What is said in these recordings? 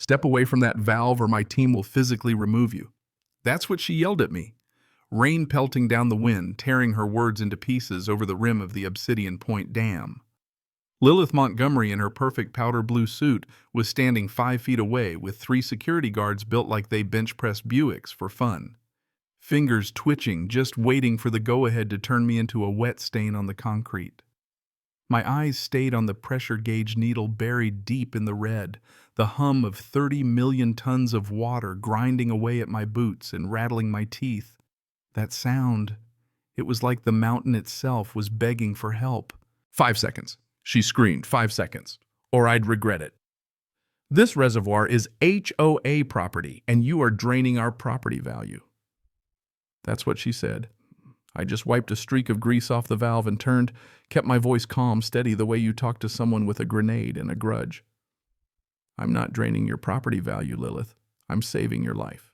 Step away from that valve or my team will physically remove you. That's what she yelled at me. Rain pelting down the wind, tearing her words into pieces over the rim of the Obsidian Point Dam. Lilith Montgomery in her perfect powder blue suit was standing 5 feet away with 3 security guards built like they bench-pressed Buicks for fun. Fingers twitching, just waiting for the go-ahead to turn me into a wet stain on the concrete. My eyes stayed on the pressure gauge needle buried deep in the red, the hum of 30 million tons of water grinding away at my boots and rattling my teeth. That sound, it was like the mountain itself was begging for help. 5 seconds, she screamed, 5 seconds, or I'd regret it. This reservoir is HOA property, and you are draining our property value. That's what she said. I just wiped a streak of grease off the valve and turned, kept my voice calm, steady, the way you talk to someone with a grenade and a grudge. I'm not draining your property value, Lilith. I'm saving your life.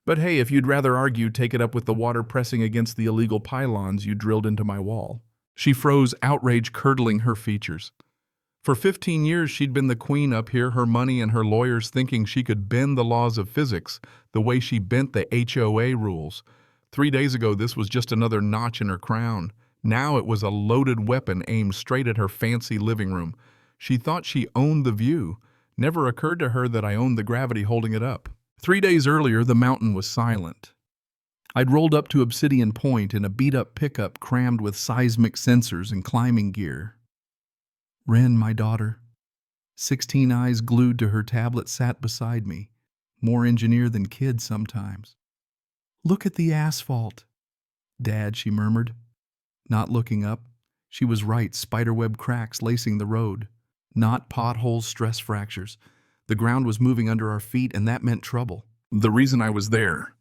But hey, if you'd rather argue, take it up with the water pressing against the illegal pylons you drilled into my wall. She froze, outrage curdling her features. For 15 years, she'd been the queen up here, her money and her lawyers thinking she could bend the laws of physics the way she bent the HOA rules. 3 days ago, this was just another notch in her crown. Now it was a loaded weapon aimed straight at her fancy living room. She thought she owned the view. Never occurred to her that I owned the gravity holding it up. 3 days earlier, the mountain was silent. I'd rolled up to Obsidian Point in a beat-up pickup crammed with seismic sensors and climbing gear. Wren, my daughter, 16 eyes glued to her tablet, sat beside me, more engineer than kid sometimes. Look at the asphalt. Dad, she murmured. Not looking up, she was right, spiderweb cracks lacing the road. Not potholes, stress fractures. The ground was moving under our feet, and that meant trouble. The reason I was there.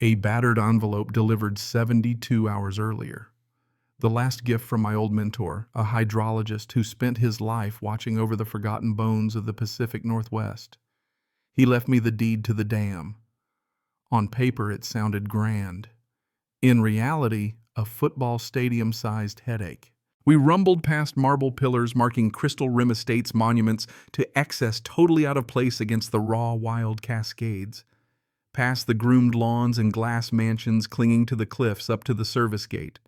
A battered envelope delivered 72 hours earlier. The last gift from my old mentor, a hydrologist who spent his life watching over the forgotten bones of the Pacific Northwest. He left me the deed to the dam. On paper, it sounded grand. In reality, a football stadium-sized headache. We rumbled past marble pillars marking Crystal Rim Estates monuments to excess totally out of place against the raw, wild Cascades. Past the groomed lawns and glass mansions clinging to the cliffs up to the service gate.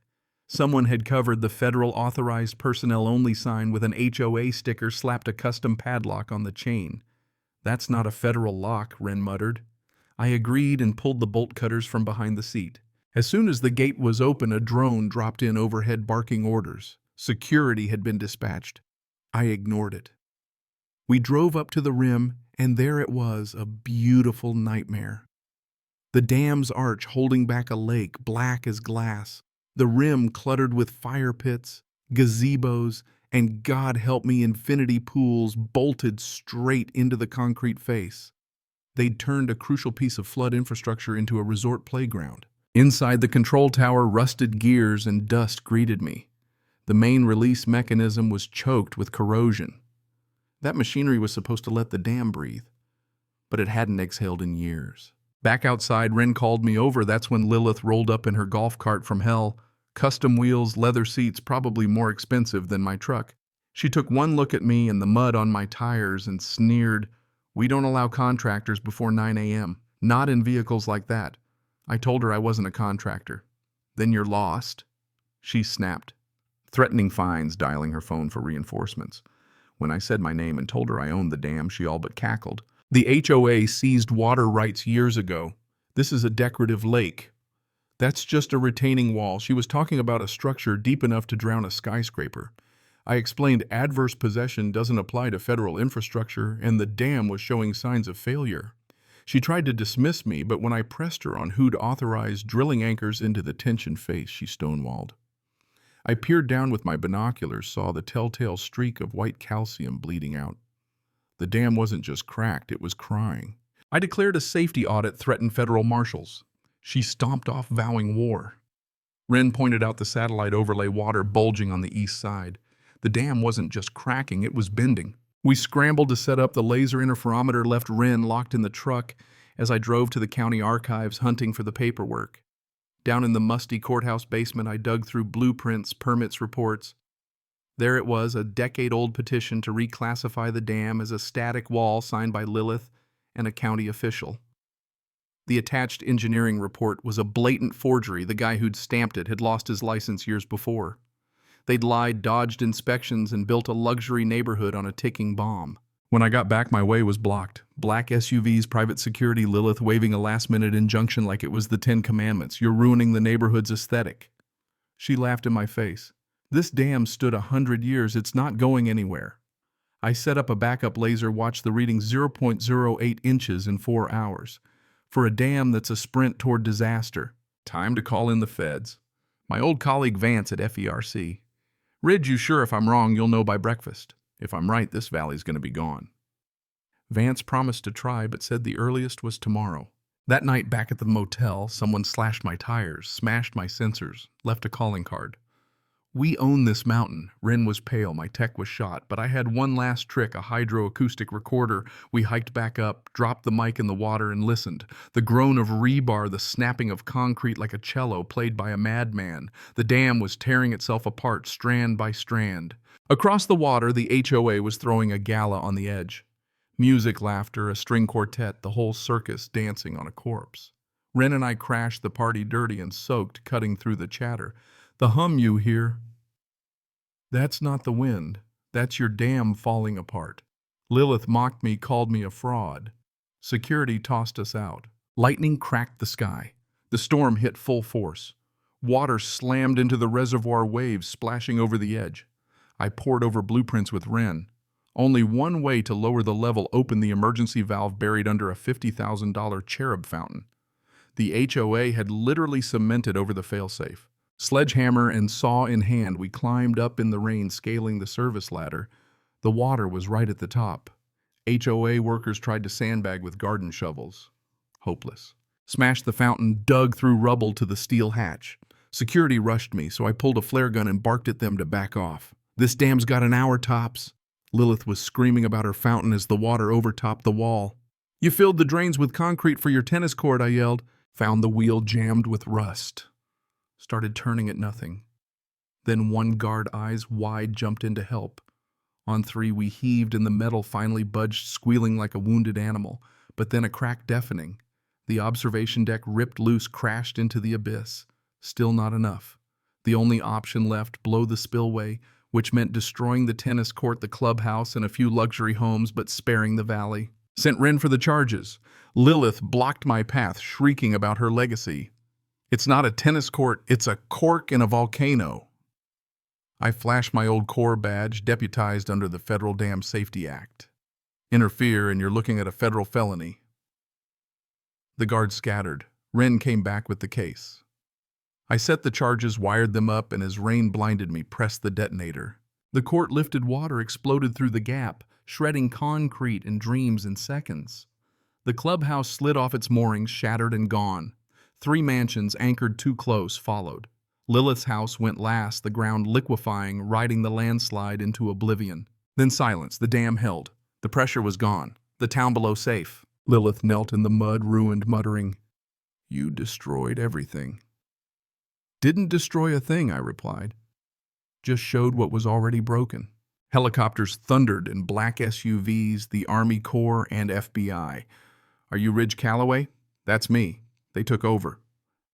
Someone had covered the federal authorized personnel only sign with an HOA sticker, slapped a custom padlock on the chain. That's not a federal lock, Wren muttered. I agreed and pulled the bolt cutters from behind the seat. As soon as the gate was open, a drone dropped in overhead barking orders. Security had been dispatched. I ignored it. We drove up to the rim, and there it was, a beautiful nightmare. The dam's arch holding back a lake, black as glass. The rim cluttered with fire pits, gazebos, and God help me, infinity pools bolted straight into the concrete face. They'd turned a crucial piece of flood infrastructure into a resort playground. Inside the control tower, rusted gears and dust greeted me. The main release mechanism was choked with corrosion. That machinery was supposed to let the dam breathe, but it hadn't exhaled in years. Back outside, Wren called me over. That's when Lilith rolled up in her golf cart from hell. Custom wheels, leather seats, probably more expensive than my truck. She took one look at me and the mud on my tires and sneered, "We don't allow contractors before 9 a.m. Not in vehicles like that." I told her I wasn't a contractor. "Then you're lost," she snapped, threatening fines, dialing her phone for reinforcements. When I said my name and told her I owned the dam, she all but cackled. The HOA seized water rights years ago. This is a decorative lake. That's just a retaining wall. She was talking about a structure deep enough to drown a skyscraper. I explained adverse possession doesn't apply to federal infrastructure, and the dam was showing signs of failure. She tried to dismiss me, but when I pressed her on who'd authorized drilling anchors into the tensioned face, she stonewalled. I peered down with my binoculars, saw the telltale streak of white calcium bleeding out. The dam wasn't just cracked, it was crying. I declared a safety audit, threatened federal marshals. She stomped off, vowing war. Wren pointed out the satellite overlay water bulging on the east side. The dam wasn't just cracking, it was bending. We scrambled to set up the laser interferometer, left Wren locked in the truck as I drove to the county archives hunting for the paperwork. Down in the musty courthouse basement, I dug through blueprints, permits, reports. There it was, a decade-old petition to reclassify the dam as a static wall signed by Lilith and a county official. The attached engineering report was a blatant forgery. The guy who'd stamped it had lost his license years before. They'd lied, dodged inspections, and built a luxury neighborhood on a ticking bomb. When I got back, my way was blocked. Black SUVs, private security, Lilith waving a last-minute injunction like it was the 10 Commandments. You're ruining the neighborhood's aesthetic. She laughed in my face. This dam stood 100 years. It's not going anywhere. I set up a backup laser, watched the reading 0.08 inches in 4 hours. For a dam that's a sprint toward disaster. Time to call in the feds. My old colleague Vance at FERC. Ridge, you sure if I'm wrong, you'll know by breakfast. If I'm right, this valley's going to be gone. Vance promised to try, but said the earliest was tomorrow. That night back at the motel, someone slashed my tires, smashed my sensors, left a calling card. We own this mountain. Ren was pale, my tech was shot, but I had one last trick, a hydroacoustic recorder. We hiked back up, dropped the mic in the water, and listened. The groan of rebar, the snapping of concrete like a cello played by a madman. The dam was tearing itself apart, strand by strand. Across the water, the HOA was throwing a gala on the edge. Music, laughter, a string quartet, the whole circus dancing on a corpse. Ren and I crashed the party dirty and soaked, cutting through the chatter. The hum you hear, that's not the wind. That's your dam falling apart. Lilith mocked me, called me a fraud. Security tossed us out. Lightning cracked the sky. The storm hit full force. Water slammed into the reservoir, waves splashing over the edge. I pored over blueprints with Ren. Only one way to lower the level: open the emergency valve buried under a $50,000 cherub fountain. The HOA had literally cemented over the failsafe. Sledgehammer and saw in hand, we climbed up in the rain, scaling the service ladder. The water was right at the top. HOA workers tried to sandbag with garden shovels. Hopeless. Smashed the fountain, dug through rubble to the steel hatch. Security rushed me, so I pulled a flare gun and barked at them to back off. This dam's got an hour tops. Lilith was screaming about her fountain as the water overtopped the wall. You filled the drains with concrete for your tennis court, I yelled. Found the wheel jammed with rust. Started turning at nothing. Then one guard, eyes wide, jumped in to help. On 3, we heaved and the metal finally budged, squealing like a wounded animal. But then a crack deafening. The observation deck ripped loose, crashed into the abyss. Still not enough. The only option left, blow the spillway, which meant destroying the tennis court, the clubhouse, and a few luxury homes, but sparing the valley. Sent Ren for the charges. Lilith blocked my path, shrieking about her legacy. It's not a tennis court, it's a cork in a volcano. I flashed my old Corps badge, deputized under the Federal Dam Safety Act. Interfere and you're looking at a federal felony. The guards scattered. Ren came back with the case. I set the charges, wired them up, and as rain blinded me, pressed the detonator. The court lifted water, exploded through the gap, shredding concrete and dreams in seconds. The clubhouse slid off its moorings, shattered and gone. 3 mansions anchored too close followed. Lilith's house went last, the ground liquefying, riding the landslide into oblivion. Then silence. The dam held. The pressure was gone. The town below safe. Lilith knelt in the mud, ruined, muttering, "You destroyed everything." "Didn't destroy a thing," I replied. "Just showed what was already broken." Helicopters thundered in black SUVs, the Army Corps and FBI. "Are you Ridge Calloway?" "That's me." They took over.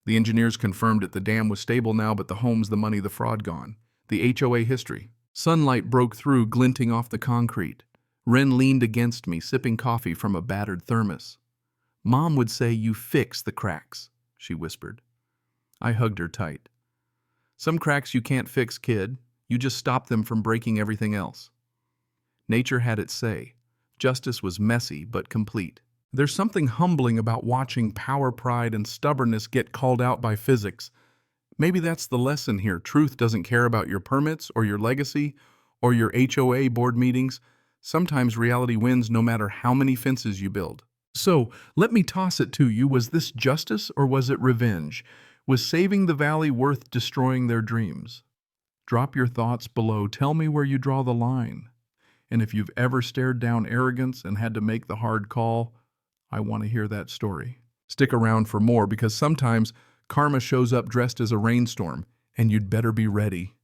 The engineers confirmed it. The dam was stable now, but the homes, the money, the fraud gone. The HOA history. Sunlight broke through, glinting off the concrete. Ren leaned against me, sipping coffee from a battered thermos. "Mom would say you fix the cracks," she whispered. I hugged her tight. "Some cracks you can't fix, kid. You just stop them from breaking everything else." Nature had its say. Justice was messy but complete. There's something humbling about watching power, pride, and stubbornness get called out by physics. Maybe that's the lesson here. Truth doesn't care about your permits or your legacy or your HOA board meetings. Sometimes reality wins no matter how many fences you build. So, let me toss it to you. Was this justice or was it revenge? Was saving the valley worth destroying their dreams? Drop your thoughts below. Tell me where you draw the line. And if you've ever stared down arrogance and had to make the hard call, I want to hear that story. Stick around for more, because sometimes karma shows up dressed as a rainstorm, and you'd better be ready.